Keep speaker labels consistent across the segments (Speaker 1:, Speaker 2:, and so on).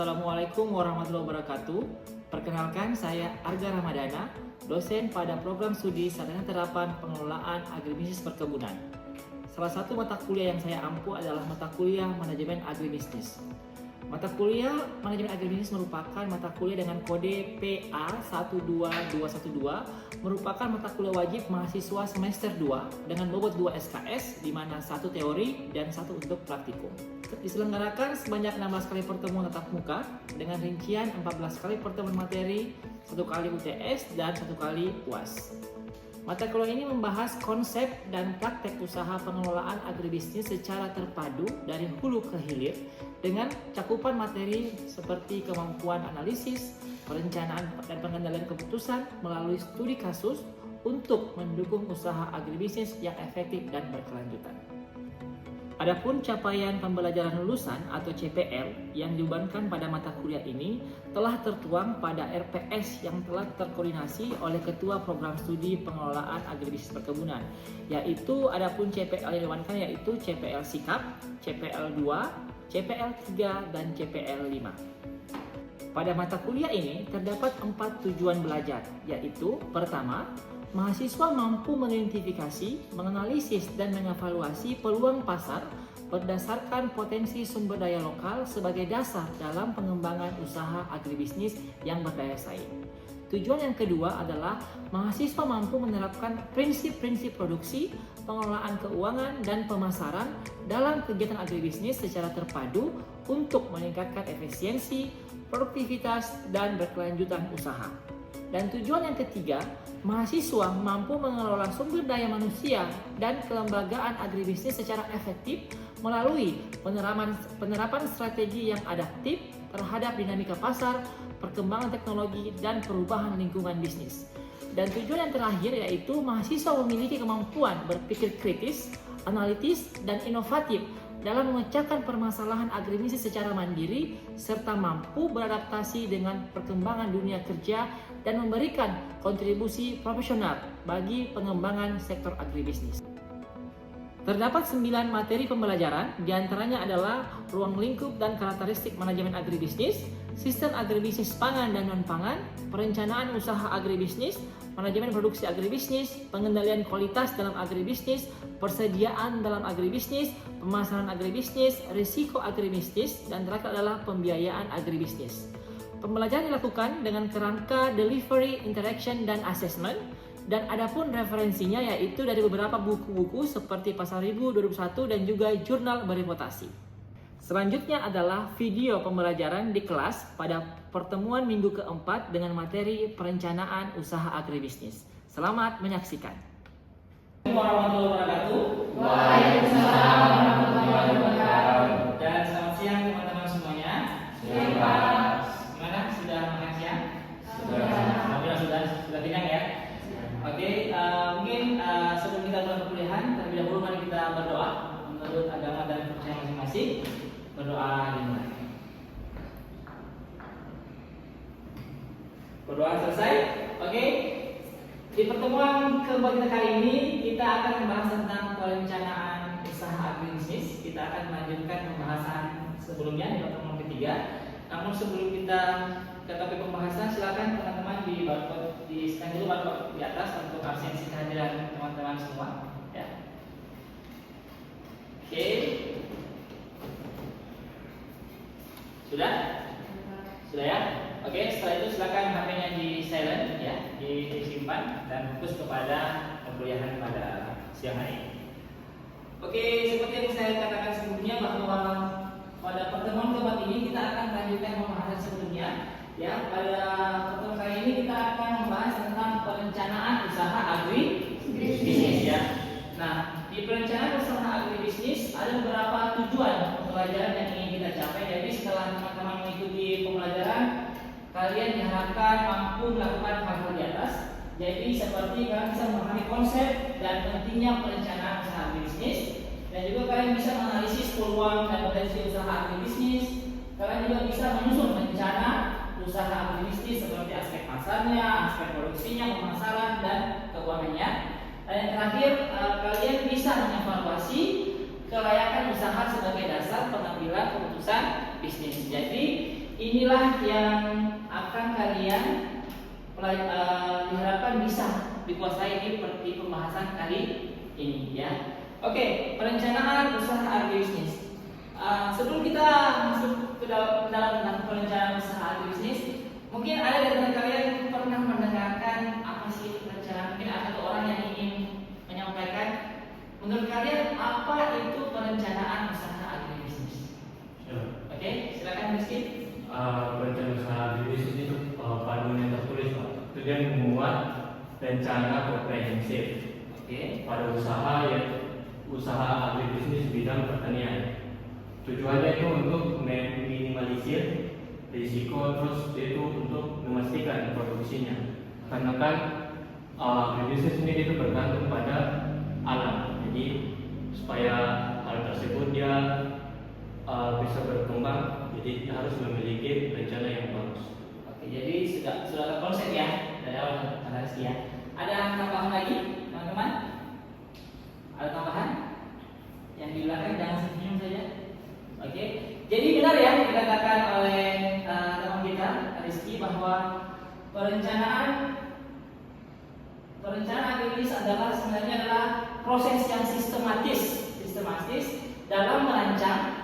Speaker 1: Assalamualaikum warahmatullahi wabarakatuh. Perkenalkan, saya Arga Ramadana, dosen pada program studi Sarjana Terapan Pengelolaan Agribisnis Perkebunan. Salah satu mata kuliah yang saya ampu adalah mata kuliah Manajemen Agribisnis. Mata kuliah Manajemen Agribisnis merupakan mata kuliah dengan kode PA 12212, merupakan mata kuliah wajib mahasiswa semester 2 dengan bobot 2 SKS, di mana 1 teori dan 1 untuk praktikum. Diselenggarakan sebanyak 16 kali pertemuan tatap muka dengan rincian 14 kali pertemuan materi, 1 kali UTS, dan 1 kali UAS. Mata kuliah ini membahas konsep dan praktek usaha pengelolaan agribisnis secara terpadu dari hulu ke hilir dengan cakupan materi seperti kemampuan analisis, perencanaan dan pengendalian keputusan melalui studi kasus untuk mendukung usaha agribisnis yang efektif dan berkelanjutan. Adapun capaian pembelajaran lulusan atau CPL yang dibebankan pada mata kuliah ini telah tertuang pada RPS yang telah terkoordinasi oleh Ketua Program Studi Pengelolaan Agribisnis Perkebunan, yaitu adapun CPL yang dibebankan yaitu CPL Sikap, CPL 2, CPL 3, dan CPL 5. Pada mata kuliah ini terdapat 4 tujuan belajar, yaitu pertama, mahasiswa mampu mengidentifikasi, menganalisis, dan mengevaluasi peluang pasar berdasarkan potensi sumber daya lokal sebagai dasar dalam pengembangan usaha agribisnis yang berdaya saing. Tujuan yang kedua adalah mahasiswa mampu menerapkan prinsip-prinsip produksi, pengelolaan keuangan, dan pemasaran dalam kegiatan agribisnis secara terpadu untuk meningkatkan efisiensi, produktivitas, dan berkelanjutan usaha. Dan tujuan yang ketiga, mahasiswa mampu mengelola sumber daya manusia dan kelembagaan agribisnis secara efektif melalui penerapan strategi yang adaptif terhadap dinamika pasar, perkembangan teknologi, dan perubahan lingkungan bisnis. Dan tujuan yang terakhir yaitu mahasiswa memiliki kemampuan berpikir kritis, analitis, dan inovatif dalam memecahkan permasalahan agribisnis secara mandiri serta mampu beradaptasi dengan perkembangan dunia kerja dan memberikan kontribusi profesional bagi pengembangan sektor agribisnis. Terdapat 9 materi pembelajaran, diantaranya adalah ruang lingkup dan karakteristik manajemen agribisnis, sistem agribisnis pangan dan non-pangan, perencanaan usaha agribisnis, manajemen produksi agribisnis, pengendalian kualitas dalam agribisnis, persediaan dalam agribisnis, pemasaran agribisnis, risiko agribisnis, dan terakhir adalah pembiayaan agribisnis. Pembelajaran dilakukan dengan kerangka delivery, interaction, dan assessment. Dan adapun referensinya yaitu dari beberapa buku-buku seperti Pasar Ribu 2001 dan juga jurnal bereputasi. Selanjutnya adalah video pembelajaran di kelas pada pertemuan minggu keempat dengan materi perencanaan usaha agribisnis. Selamat menyaksikan. Warahmatullahi wabarakatuh.
Speaker 2: Waalaikumsalam warahmatullahi wabarakatuh.
Speaker 1: Dan selamat siang teman-teman semuanya.
Speaker 2: Siang, Pak.
Speaker 1: Gimana? Sudah makan siang?
Speaker 2: Sudah.
Speaker 1: Alhamdulillah sudah kenyang ya. Oke, mungkin sebelum kita mulai perkuliahan, terlebih dahulu mari kita berdoa menurut agama dan kepercayaan masing-masing. Berdoa dimulai. Berdoa selesai. Oke. Di pertemuan keempat kita kali ini kita akan membahas tentang perencanaan usaha agribisnis. Kita akan melanjutkan pembahasan sebelumnya di pertemuan ketiga. Namun sebelum kita ke topik pembahasan, silakan teman-teman di barcode di scan dulu barcode di atas untuk absensi kehadiran teman-teman semua. Ya. Oke. Sudah? Sudah ya? Oke, setelah itu silakan HP-nya di silent ya, disimpan dan fokus kepada perkuliahan pada siang hari ini. Oke, seperti yang saya katakan sebelumnya bahwa pada pertemuan keempat ini kita akan melanjutkan pembahasan sebelumnya. Ya, pada pertemuan kali ini kita akan membahas tentang perencanaan usaha agribisnis ya. Nah, di perencanaan usaha agribisnis ada beberapa tujuan pembelajaran yang ingin kita capai. Jadi setelah teman-teman mengikuti pembelajaran, kalian diharapkan mampu melakukan hal-hal di atas. Jadi seperti kalian bisa memahami konsep dan pentingnya perencanaan usaha agribisnis, dan juga kalian bisa menganalisis peluang dan potensi usaha agribisnis. Kalian juga bisa menyusun rencana usaha agribisnis seperti aspek pasarnya, aspek produksinya, pemasaran, dan keuangannya. Dan yang terakhir, kalian bisa mengevaluasi kelayakan usaha sebagai dasar pengambilan keputusan bisnis. Jadi inilah yang akan kalian diharapkan bisa dikuasai di pembahasan kali ini ya. Oke, perencanaan usaha agribisnis. Sebelum kita masuk ke dalam perencanaan usaha agribisnis, mungkin ada dari kalian yang pernah mendengarkan apa sih itu perencanaan? Mungkin ada satu orang yang ingin menyampaikan. Menurut kalian apa itu perencanaan usaha agribisnis? Oke, silakan Rizky.
Speaker 2: Perencanaan usaha agribisnis itu panduan yang tertulis, Pak. Itu dia memuat rencana komprehensif pada usaha agribisnis bidang pertanian. Tujuannya itu untuk meminimalisir risiko, terus itu untuk memastikan produksinya. Karena kan agribisnis ini itu bergantung pada alam. Jadi supaya hal tersebut dia bisa berkembang, jadi harus memiliki rencana yang bagus.
Speaker 1: Oke, jadi sudah konsep ya dari awal analisa ya. Ada tambahan lagi teman-teman? Ada tambahan? Yang di belakang jangan senyum saja. Oke, jadi benar ya dikatakan oleh teman kita Rizky bahwa perencanaan agribisnis sebenarnya adalah proses yang sistematis dalam merancang,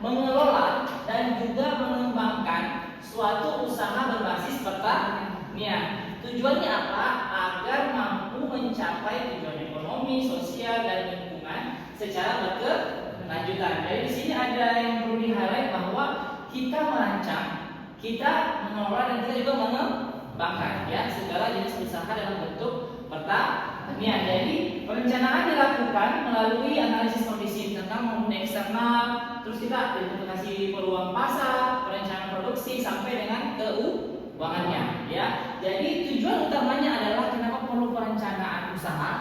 Speaker 1: mengelola dan juga mengembangkan suatu usaha berbasis pertanian. Tujuannya apa? Agar mampu mencapai tujuan ekonomi, sosial dan lingkungan secara berkelanjutan. Jadi di sini ada yang perlu di-highlight bahwa kita merancang, kita mengelola dan kita juga mengembangkan ya segala jenis usaha dalam bentuk pertanian. Jadi perencanaan dilakukan melalui analisis kondisi internal maupun eksternal, terus kita identifikasi peluang pasar, perencanaan produksi sampai dengan keuangannya ya. Jadi tujuan utamanya adalah kenapa perlu perencanaan usaha?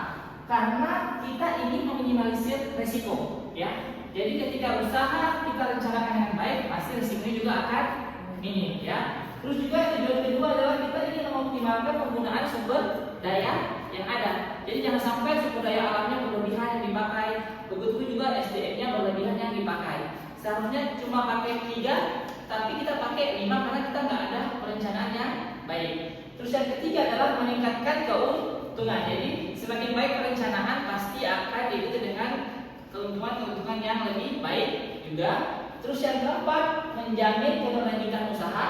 Speaker 1: Karena kita ingin meminimalisir resiko ya. Jadi ketika usaha kita rencanakan dengan baik, pasti risikonya juga akan minim ya. Terus juga tujuan kedua adalah kita ingin mengoptimalkan penggunaan sumber daya yang ada. Jadi jangan sampai sumber daya alamnya berlebihan yang dipakai, begitu juga SDM-nya berlebihan yang dipakai. Seharusnya cuma pakai 3, tapi kita pakai 5 karena kita nggak ada perencanaan yang baik. Terus yang ketiga adalah meningkatkan keuntungan. Jadi semakin baik perencanaan pasti akan diikuti dengan keuntungan yang lebih baik juga. Terus yang keempat, menjamin keberlanjutan usaha.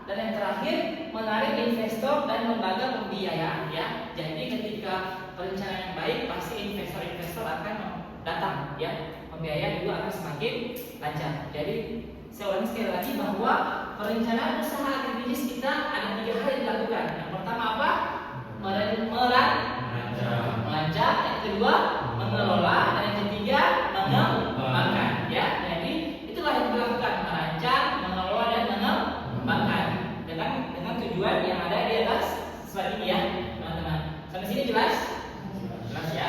Speaker 1: Dan yang terakhir, menarik investor dan lembaga pembiayaan ya. Jadi ketika perencanaan yang baik, pasti investor akan datang ya. Pembiayaan juga akan semakin lancar. Jadi saya ulangi sekali lagi bahwa perencanaan usaha agribisnis kita ada 3 hal yang dilakukan. Yang pertama apa? Merancang. Yang kedua, mengelola. Dan yang ketiga, mengembangkan ya. Jadi itulah yang dilakukan: merancang, mengelola dan mengembangkan dengan tujuan yang ada di atas slide ini ya teman-teman. Sampai sini jelas? Jelas ya.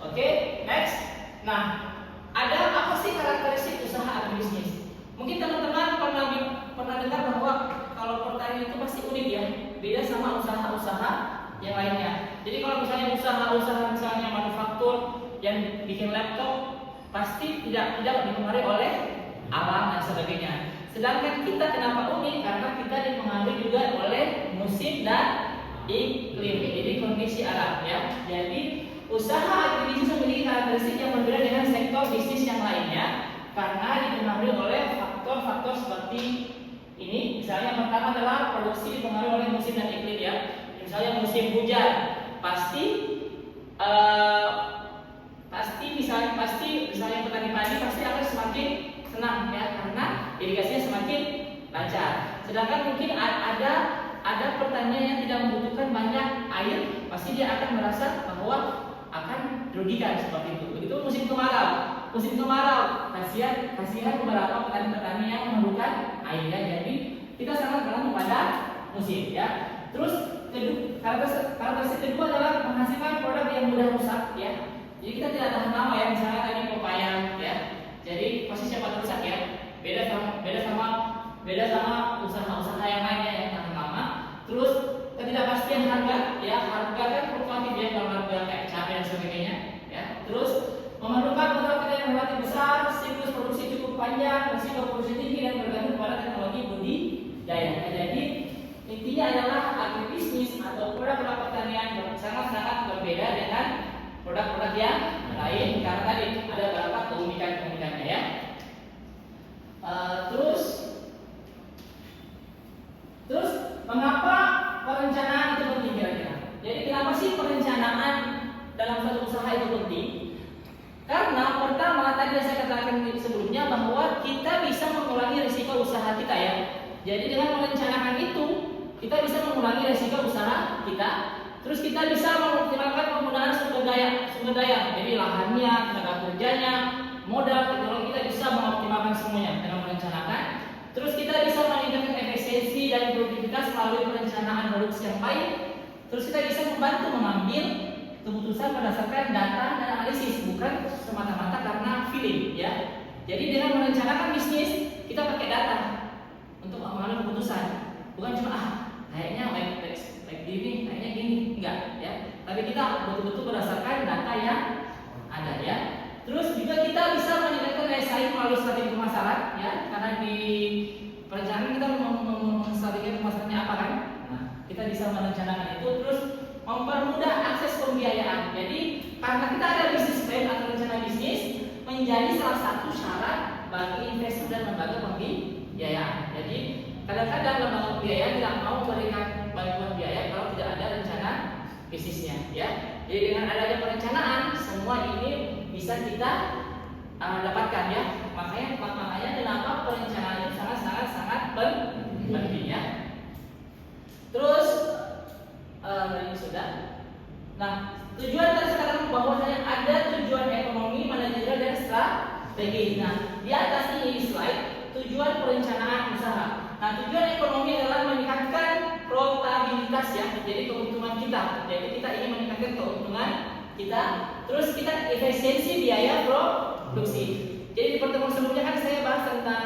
Speaker 1: Oke, next. Nah, ada apa sih karakteristik usaha agribisnis? Mungkin teman-teman pernah dengar bahwa kalau pertanian itu pasti unik ya, beda sama usaha-usaha yang lainnya. Jadi kalau misalnya usaha-usaha misalnya manufaktur yang bikin laptop, pasti tidak dipengaruhi oleh alam dan sebagainya. Sedangkan kita kenapa unik? Karena kita dipengaruhi juga oleh musim dan iklim. Jadi kondisi alam ya. Jadi usaha agribisnis memiliki karakteristik yang berbeda dengan sektor bisnis yang lainnya karena dipengaruhi oleh faktor-faktor seperti ini. Misalnya yang pertama adalah produksi dipengaruhi oleh musim dan iklim ya. Misalnya musim hujan pasti misalnya petani padi pasti akan semakin senang ya karena irigasinya semakin lancar. Sedangkan mungkin ada pertanian yang tidak membutuhkan banyak air, pasti dia akan merasa bahwa akan dirugikan seperti itu. Begitu musim kemarau, kasihan beberapa petani-petani yang memerlukan air ya. Jadi kita sangat bergantung pada musim ya. Terus karakteristik kedua adalah menghasilkan produk yang mudah rusak ya. Jadi kita tidak tahan lama ya, misalnya tadi pepaya ya. Jadi pasti cepat rusak ya. Beda sama usaha-usaha yang lainnya yang tahan lama. Terus ketidakpastian harga ya, harga kan fluktuatif ya, kalau harga kayak cabai dan sebagainya ya. Terus memerlukan modal yang relatif besar, siklus produksi cukup panjang panjang, risiko produksi tinggi dan bergantung pada teknologi budidaya. Jadi intinya adalah agribisnis atau produk-produk pertanian sangat-sangat berbeda dengan produk-produk yang lain karena tadi ada beberapa keunikan-keunikannya ya. Terus mengapa perencanaan itu penting kira-kira? Jadi kenapa sih perencanaan dalam suatu usaha itu penting? Karena pertama tadi saya katakan sebelumnya bahwa kita bisa mengurangi risiko usaha kita ya. Jadi dengan merencanakan itu kita bisa mengurangi risiko usaha kita. Terus kita bisa mengoptimalkan penggunaan sumber daya. Jadi lahannya, tenaga kerjanya, modal, teknologi kita bisa mengoptimalkan semuanya dengan merencanakan. Terus kita bisa meningkatkan efisiensi dan produktivitas melalui perencanaan produksi yang baik. Terus kita bisa membantu mengambil keputusan berdasarkan data dan analisis, bukan semata-mata karena feeling ya. Jadi dengan merencanakan bisnis kita pakai data untuk mengambil keputusan, bukan cuma kayaknya baik gini, kayaknya gini, enggak ya. Tapi kita betul-betul berdasarkan data yang ada ya. Terus juga kita bisa meningkatkan daya saing melalui strategi pemasaran ya, karena di perencanaan kita strategi pemasarannya apa kan? Nah, kita bisa merencanakan itu. Terus mempermudah akses pembiayaan. Jadi karena kita ada bisnis plan atau rencana bisnis menjadi salah satu syarat bagi investor dan lembaga pembiayaan. Jadi kadang-kadang lembaga pembiayaan tidak mau memberikan bantuan biaya kalau tidak ada rencana bisnisnya ya. Jadi dengan adanya perencanaan semua ini bisa kita dapatkan ya. Makanya kenapa perencanaan itu sangat penting ya. Terus tadi sudah. Nah, tujuan tadi saya katakan bahwa ada tujuan ekonomi, manajerial dan strategis. Nah, di atas ini slide tujuan perencanaan usaha. Nah, tujuan ekonomi adalah meningkatkan profitabilitas ya. Jadi keuntungan kita. Jadi kita ingin meningkatkan keuntungan kita. Terus kita efisiensi biaya produksi. Jadi di pertemuan sebelumnya kan saya bahas tentang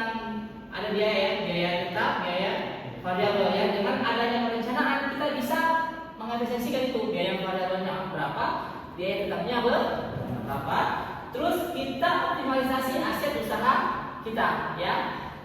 Speaker 1: ada biaya tetap, biaya variabel ya. Dengan adanya perencanaan kita bisa mengefisiensikan itu, biaya variabelnya berapa, biaya tetapnya berapa. Terus kita optimalisasi aset usaha kita ya.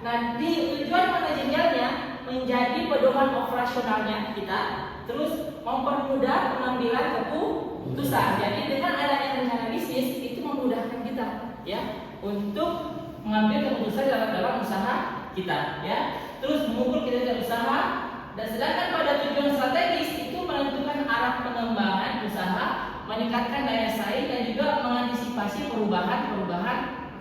Speaker 1: Nah, di tujuan manajerialnya menjadi pedoman operasionalnya kita. Terus mempermudah pengambilan keputusan. Jadi dengan adanya rencana bisnis itu memudahkan kita ya untuk mengambil keputusan dalam usaha kita ya. Terus mengukur kinerja usaha. Dan sedangkan pada tujuan strategis itu menentukan arah pengembangan usaha, meningkatkan daya saing dan juga mengantisipasi perubahan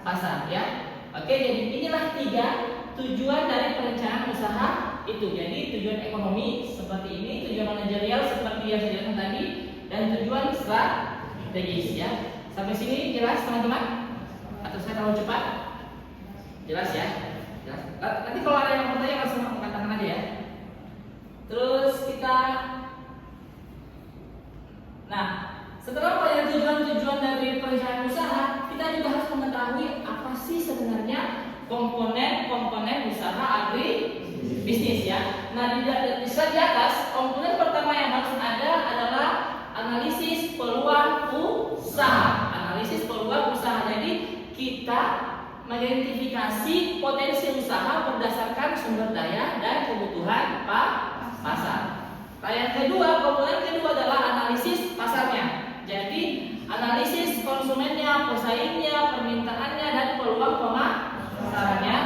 Speaker 1: pasar ya. Oke, jadi inilah 3 tujuan dari perencanaan usaha itu. Jadi tujuan ekonomi seperti ini, tujuan manajerial seperti yang saya jelaskan tadi, dan tujuan strategis ya. Sampai sini jelas teman-teman? Atau saya terlalu cepat? Jelas ya? Jelas. Nanti kalau ada yang mau bertanya langsung katakan aja ya. Terus kita, nah setelah pada tujuan-tujuan dari perencanaan usaha, kita juga harus mengetahui apa sih sebenarnya komponen usaha agribisnis ya. Nah di atas komponen pertama yang harus ada adalah analisis peluang usaha. Analisis peluang usaha. Jadi kita mengidentifikasi potensi usaha berdasarkan sumber daya dan kebutuhan pasar. Nah, yang kedua, komponen kedua adalah analisis pasarnya. Jadi analisis konsumennya, pesaingnya, permintaannya dan peluang pemasarannya.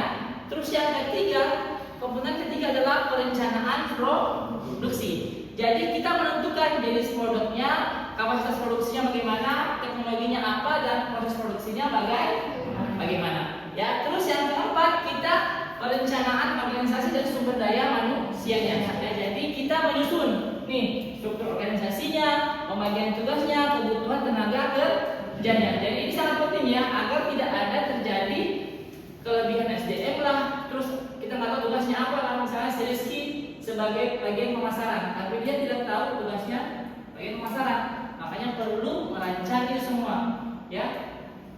Speaker 1: Terus yang ketiga, komponen ketiga adalah perencanaan produksi. Jadi kita menentukan jenis produknya, kapasitas produksinya bagaimana, teknologinya apa dan proses produksinya bagaimana. Ya, terus yang keempat kita perencanaan organisasi dan sumber daya manusianya. Ya, jadi kita menyusun nih struktur organisasinya, pembagian tugasnya, kebutuhan tenaga kerjanya. Jadi ini sangat penting ya agar tidak ada terjadi kelebihan SDM lah. Terus kita nggak tahu tugasnya apa lah, misalnya Seleski sebagai bagian pemasaran, tapi dia tidak tahu tugasnya bagian pemasaran. Makanya perlu merancang itu semua, ya.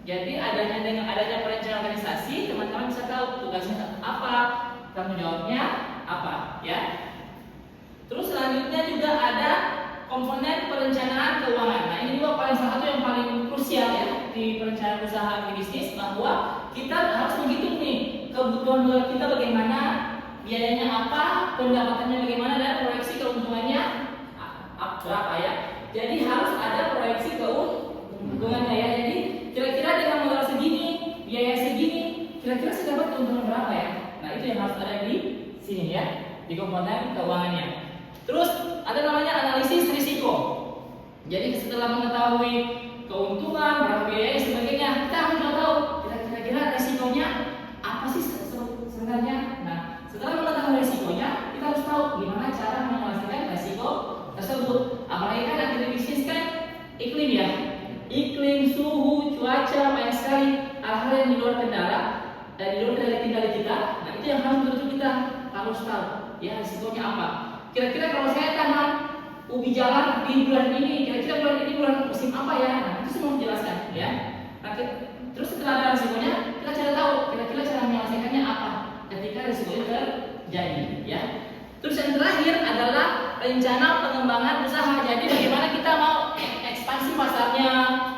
Speaker 1: Jadi dengan adanya perencanaan organisasi, teman-teman bisa tahu tugasnya apa, tanggung jawabnya apa, ya. Terus selanjutnya juga ada komponen perencanaan keuangan. Nah ini juga salah satu yang paling krusial ya di perencanaan usaha bisnis, bahwa kita harus menghitung nih kebutuhan modal kita bagaimana, biayanya apa, pendapatannya bagaimana, dan proyeksi keuntungannya berapa ya. Jadi harus ada proyeksi keuntungannya ya. Jadi kira-kira dengan modal segini, biaya segini, kira-kira saya dapat keuntungan berapa ya. Nah itu yang harus ada di sini ya, di komponen keuangannya. Terus ada namanya analisis risiko. Jadi setelah mengetahui keuntungan, berapa biaya sebagainya, kita harus tahu kira-kira resikonya apa sih sebenarnya. Nah setelah mengetahui resikonya, kita harus tahu gimana cara menyelesaikan resiko tersebut. Apalagi kan agribisnis kan iklim ya, iklim, suhu, cuaca, banyak sekali hal-hal yang di luar kendala dan di luar kendali kita. Nah itu yang harus betul kita harus tahu ya, risikonya apa. Kira-kira kalau saya tanam ubi jalan di bulan ini, kira-kira bulan ini bulan musim apa ya? Nah itu semua menjelaskan ya. Nah, terus setelah ada risikonya, kita cari tahu kira-kira cara menyelesaikannya apa ketika risiko itu terjadi ya. Terus yang terakhir adalah rencana pengembangan usaha. Jadi bagaimana kita mau ekspansi pasarnya,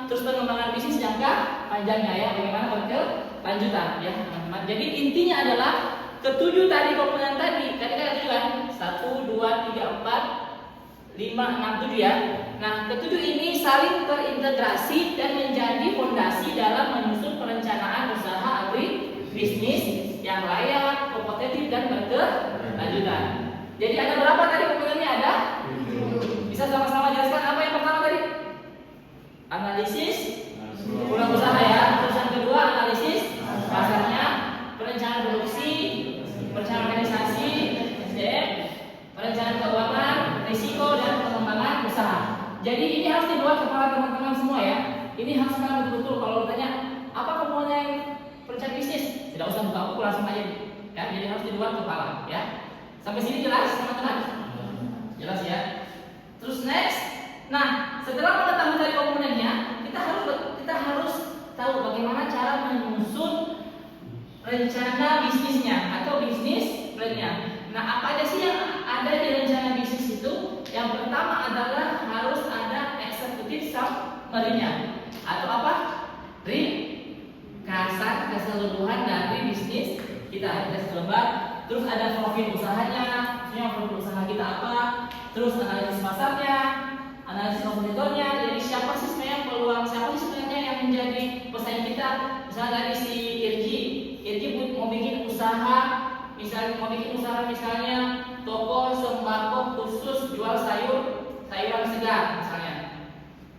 Speaker 1: terus pengembangan bisnis jangka panjangnya ya, bagaimana berkelanjutan ya teman-teman. Jadi intinya adalah ketujuh tadi komponen tadi kan 1, 2, 3, 4, 5, 6, 7 ya. Nah ketujuh ini saling terintegrasi dan menjadi fondasi dalam menyusun perencanaan usaha agribisnis yang layak, kompetitif dan berkelanjutan. Jadi ada berapa tadi komponennya? Ada? Bisa sama-sama jelaskan apa yang pertama tadi? Analisis ulang usaha ya. Terus yang kedua analisis pasarnya, perencanaan produksi, perencanaan organisasi, perencanaan keuangan, risiko dan pengembangan usaha. Jadi ini harus dibuat kepala teman-teman semua ya. Ini harus kan betul-betul kalau ditanya apa komponen perencanaan bisnis, tidak usah buka buku langsung aja ya. Jadi harus dibuat kepala ya. Sampai sini jelas teman-teman? Jelas ya. Terus next, nah setelah mengetahui tadi komponennya, kita harus tahu bagaimana cara menyusun rencana bisnisnya atau bisnis plan-nya. Nah apa aja sih yang ada di rencana bisnis itu? Yang pertama adalah harus ada executive summary-nya atau apa? Ringkasan keseluruhan dari bisnis kita. Terus ada profil usahanya, maksudnya profil usaha kita apa, terus analisis pasarnya, analisis kompetitornya. Jadi siapa sih sebenarnya peluang, siapa sih sebenarnya yang menjadi pesaing kita. Misalnya dari si Irji mau bikin usaha, misalnya toko sembako khusus jual sayuran segar misalnya.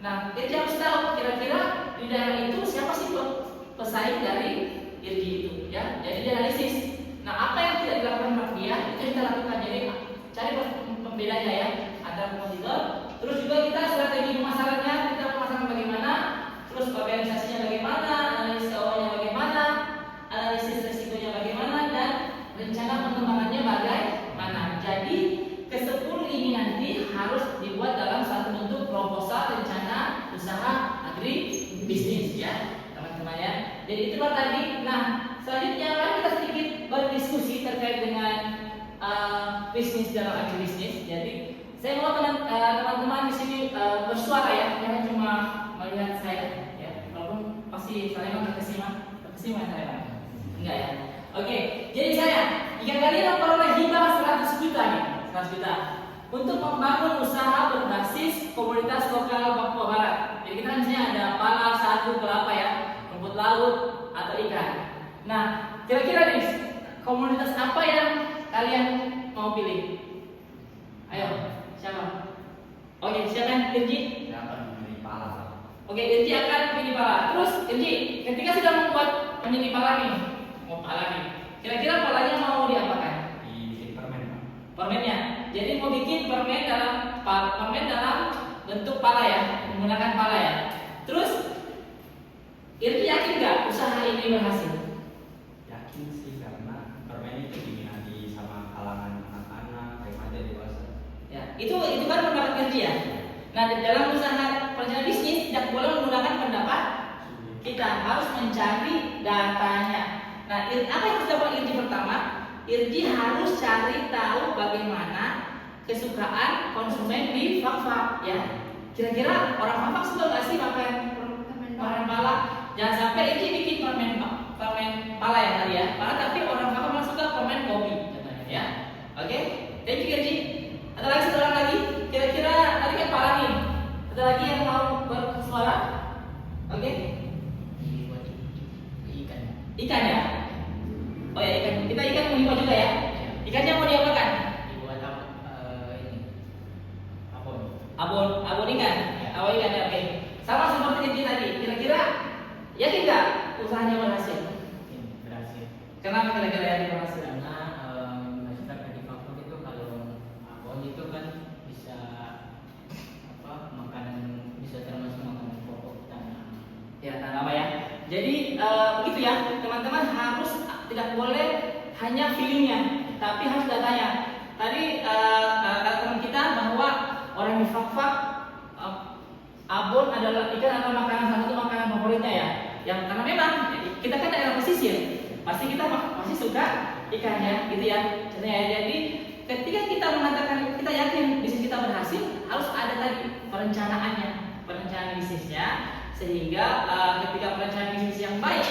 Speaker 1: Nah, Irji harus tahu kira-kira di daerah itu siapa sih pesaing dari Irji itu ya. Jadi dia analisis. Nah, apa yang tidak dilakukan sama dia itu kita lakukan. Jadi cari pembedanya ya antara kompetitor. Terus juga kita strategi pemasarannya, kita pemasaran bagaimana, terus organisasinya bagaimana, analisis keuangannya bagaimana, analisis risikonya bagaimana, dan rencana pengembangannya bagaimana. Jadi ke-10 ini nanti harus dibuat dalam satu bentuk proposal rencana usaha agribisnis ya teman-teman ya. Jadi itulah tadi. Nah selanjutnya mari kita sedikit berdiskusi terkait dengan bisnis dalam agribisnis. Jadi saya mau teman-teman di sini bersuara ya, jangan cuma melihat saya ya. Walaupun pasti saya terkesima saya. Enggak ya. Oke, jadi saya jika kalian memperoleh hibah 100 juta nih, 100 juta untuk membangun usaha berbasis komunitas lokal Papua Barat. Jadi kita kan di sini ada pala, sagu, kelapa ya, rumput laut atau ikan. Nah, kira-kira nih komunitas apa yang kalian mau pilih? Ayo, siapa? Oke, siapa Irji?
Speaker 3: Siapa memilih pala?
Speaker 1: Oke, Irji akan pilih pala. Terus Irji, ketika sudah membuat menjadi pala nih, mau pala nih, kira-kira palanya mau diapakan?
Speaker 3: Dibikin permen, Pak.
Speaker 1: Permennya. Jadi mau bikin permen dalam bentuk pala ya, menggunakan pala ya. Terus Irji yakin nggak usaha ini berhasil?
Speaker 3: Yakin sih karena permen itu diminati sama kalangan anak-anak, remaja, dewasa.
Speaker 1: Ya, itu kan pendapat Irji ya. Nah, dalam usaha perencanaan bisnis tidak boleh menggunakan pendapat kita, harus mencari datanya. Nah, apa yang harus dilakukan Irji pertama? Irji harus cari tahu bagaimana kesukaan konsumen di Fak-Fak ya. Kira-kira orang Fak-Fak suka nggak sih makan pala? Jangan sampai Irji bikin permen pala ya tadi ya, pala, tapi orang Batak malah suka pemain kopi katanya ya. Oke, thank you Gaji. Ada lagi satu orang lagi, kira-kira tadi kan pala nih. Ada lagi yang mau bersuara? Oke. Ikan ya? Oh ya ikan. Kita ikan mau dibuat juga ya? Ikannya mau diapakan?
Speaker 3: Dibuat ini
Speaker 1: Abon ikan. Abon ikan ya, oke. Sama seperti yang tadi. Kira-kira yakin nggak usahanya berhasil?
Speaker 3: berhasil.
Speaker 1: Kenapa kira-kira yakin berhasil?
Speaker 3: Karena masyarakat di Papua itu kalau abon itu kan bisa makanan, bisa termasuk makanan pokok tanah.
Speaker 1: Ya, tanam apa ya? Jadi begitu ya, teman-teman harus tidak boleh hanya feelingnya, tapi harus datanya. Tadi kata teman kita bahwa orang di Fak-Fak abon adalah ikan adalah makanan, salah satu makanan favoritnya ya. Yang karena memang kita kan daerah pesisir, pasti kita pasti suka ikannya, gitu ya. Jadi ketika kita mengatakan kita yakin bisnis kita berhasil, harus ada tadi perencanaan bisnisnya, sehingga ketika perencanaan bisnis yang baik,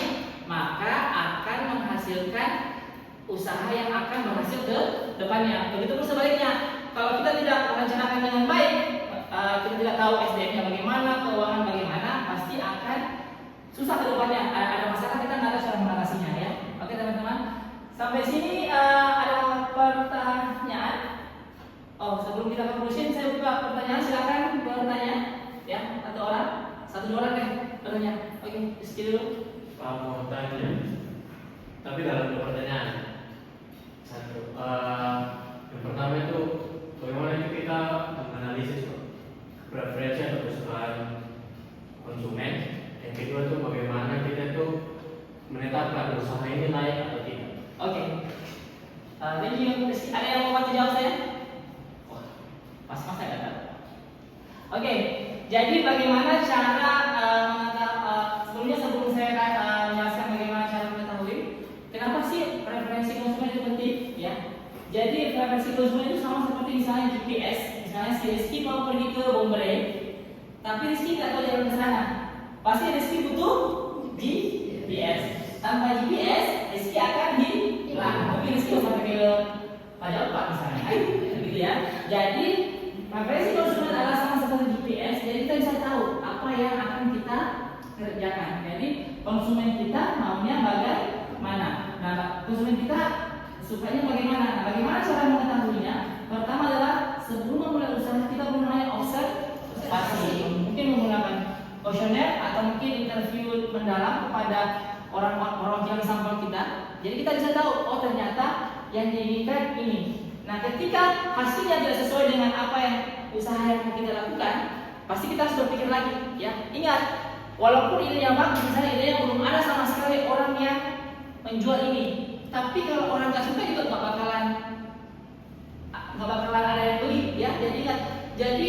Speaker 1: maka akan menghasilkan usaha yang akan berhasil ke depannya. Begitu pun sebaliknya, kalau kita tidak merencanakan dengan baik, kita tidak tahu SDM-nya bagaimana, keuangan bagaimana, pasti akan susah ke depannya. Ada masalah, kita nggak tahu cara mengatasinya ya. Oke teman-teman, sampai sini ada pertanyaan? Oh, sebelum kita conclusion, saya buka pertanyaan, silakan bertanya ya, satu dua orang deh bertanya. Oke, Rizky dulu.
Speaker 2: Pak mau tanya, tapi dalam dua pertanyaan. Satu, yang pertama itu bagaimana itu kita menganalisis preferensi atau kesukaan konsumen. Yang kedua itu bagaimana kita itu menetapkan usaha ini layak atau tidak.
Speaker 1: Oke. Thank you, Rizky. Ada yang mau bantu jawab saya? Wah, pas-pas saya dapat. Oke, jadi bagaimana cara sebelum saya menjelaskan bagaimana cara mengetahui kenapa sih preferensi konsumen itu penting ya. Jadi preferensi konsumen itu sama seperti misalnya GPS. Misalnya si Rizky mau pergi ke Bombay, tapi Rizky nggak tahu jalan ke sana. Pasti Rizky butuh GPS. Tanpa GPS, Rizky akan hilang. Mungkin Rizky harus pakai ke Majalpa misalnya, gitu ya. Jadi preferensi konsumen adalah sama seperti GPS. Jadi kita bisa tahu apa yang akan kita kerjakan. Jadi konsumen kita maunya bagaimana? Nah, konsumen kita sukanya bagaimana? Nah, bagaimana cara mengetahuinya? Pertama adalah sebelum memulai usaha kita namanya observasi. Mungkin menggunakan kuesioner atau mungkin interview mendalam kepada orang yang sampel kita. Jadi kita bisa tahu, oh ternyata yang diinginkan ini. Nah, ketika hasilnya tidak sesuai dengan apa yang usaha yang kita lakukan, pasti kita harus berpikir lagi, ya. Ingat, walaupun ide yang bagus, misalnya ide yang belum ada sama sekali orang yang menjual ini, tapi kalau orang nggak suka juga nggak bakalan ada yang beli, ya. Jadi ingat, jadi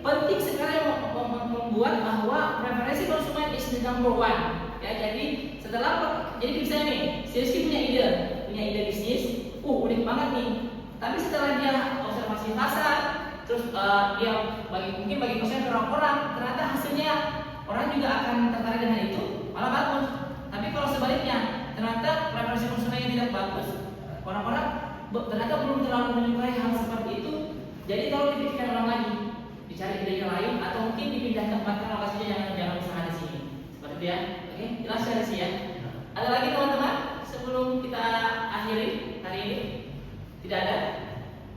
Speaker 1: penting sekali membuat bahwa preferensi konsumen is the number one, ya. Jadi jadi misalnya nih, si Rizky punya ide bisnis, unik banget nih. Tapi setelah dia observasi pasar, terus dia mungkin bagi konsumen orang-orang, ternyata hasilnya orang juga akan tertarik dengan itu, malah bagus. Tapi kalau sebaliknya, ternyata preferensi konsumen yang tidak bagus, orang-orang ternyata belum terlalu menyukai hal seperti itu. Jadi kalau dipikirkan orang lagi, dicari ide yang lain, atau mungkin dipindah tempatkan lokasinya, jangan usaha di sini. Seperti itu ya. Oke, jelas dari sini ya. Ada lagi teman-teman sebelum kita akhiri hari ini? Tidak ada?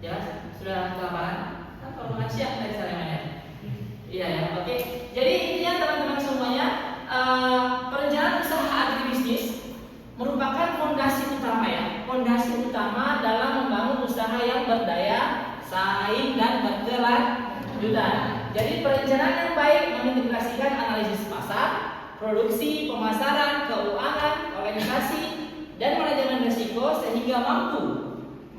Speaker 1: Jelas? Sudah kelaparan? Kan kalau makan siang dari Salemanya. Iya ya, oke. Jadi intinya teman-teman semuanya, perencanaan usaha agribisnis merupakan fondasi utama ya. Fondasi utama dalam membangun usaha yang berdaya saing dan berkelanjutan. Jadi perencanaan yang baik mengintegrasikan analisis pasar, produksi, pemasaran, keuangan, organisasi, dan manajemen risiko sehingga mampu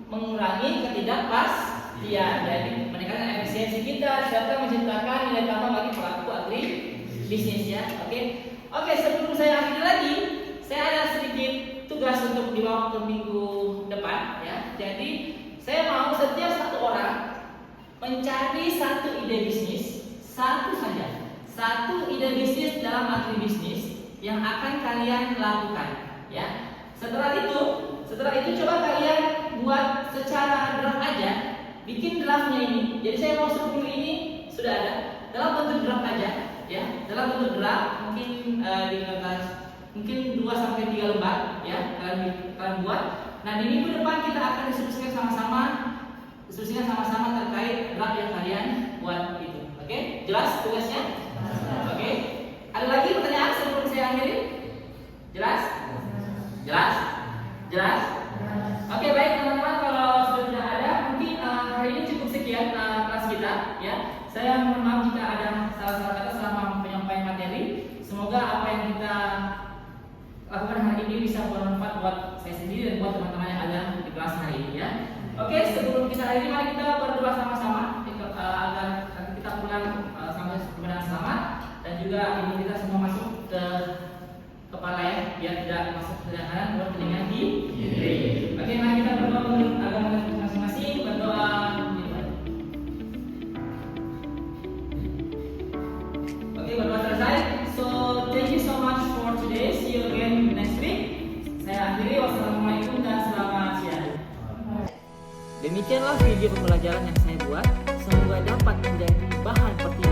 Speaker 1: mengurangi ketidakpastian, jadi meningkatkan efisiensi kita serta menciptakan nilai tambah bagi pelaku agribisnis ya. Oke, sebelum saya akhiri lagi, saya ada sedikit tugas untuk dibawa ke minggu depan ya. Jadi saya mau setiap satu orang mencari satu ide bisnis, satu saja, satu ide bisnis dalam agribisnis yang akan kalian lakukan ya. Setelah itu coba kalian buat secara draft aja, bikin draftnya ini. Jadi saya mau struktur ini sudah ada dalam bentuk draft aja, ya. Dalam bentuk draft mungkin di kertas mungkin 2 sampai 3 lembar, ya. Kalian buat. Nah di minggu depan kita akan diskusikan sama-sama terkait draft yang kalian buat itu. Oke? Jelas tugasnya? Oke. Ada lagi pertanyaan sebelum saya akhiri? Jelas? Jelas? Oke, baik teman-teman, kalau sudah tidak ada, mungkin hari ini cukup sekian kelas kita, ya. Saya mohon maaf jika ada salah-salah kata selama penyampaian materi. Semoga apa yang kita lakukan hari ini bisa bermanfaat buat saya sendiri dan buat teman-teman yang ada di kelas hari ini, ya. Oke, sebelum kita akhiri, mari kita berdoa sama-sama agar kita pulang sampai kemenangan selamat dan juga ini kita semua masuk ke kepala, ya, biar tidak masuk ke kanan, buat telinga di kiri. Oke, mari kita berdoa menurut agama masing-masing. Berdoa. Oke, berdoa selesai. So, thank you so much for today. See you again next week. Saya akhiri. Wassalamualaikum dan selamat siang. Demikianlah video pembelajaran yang saya buat. Semoga dapat menjadi bahan pertimbangan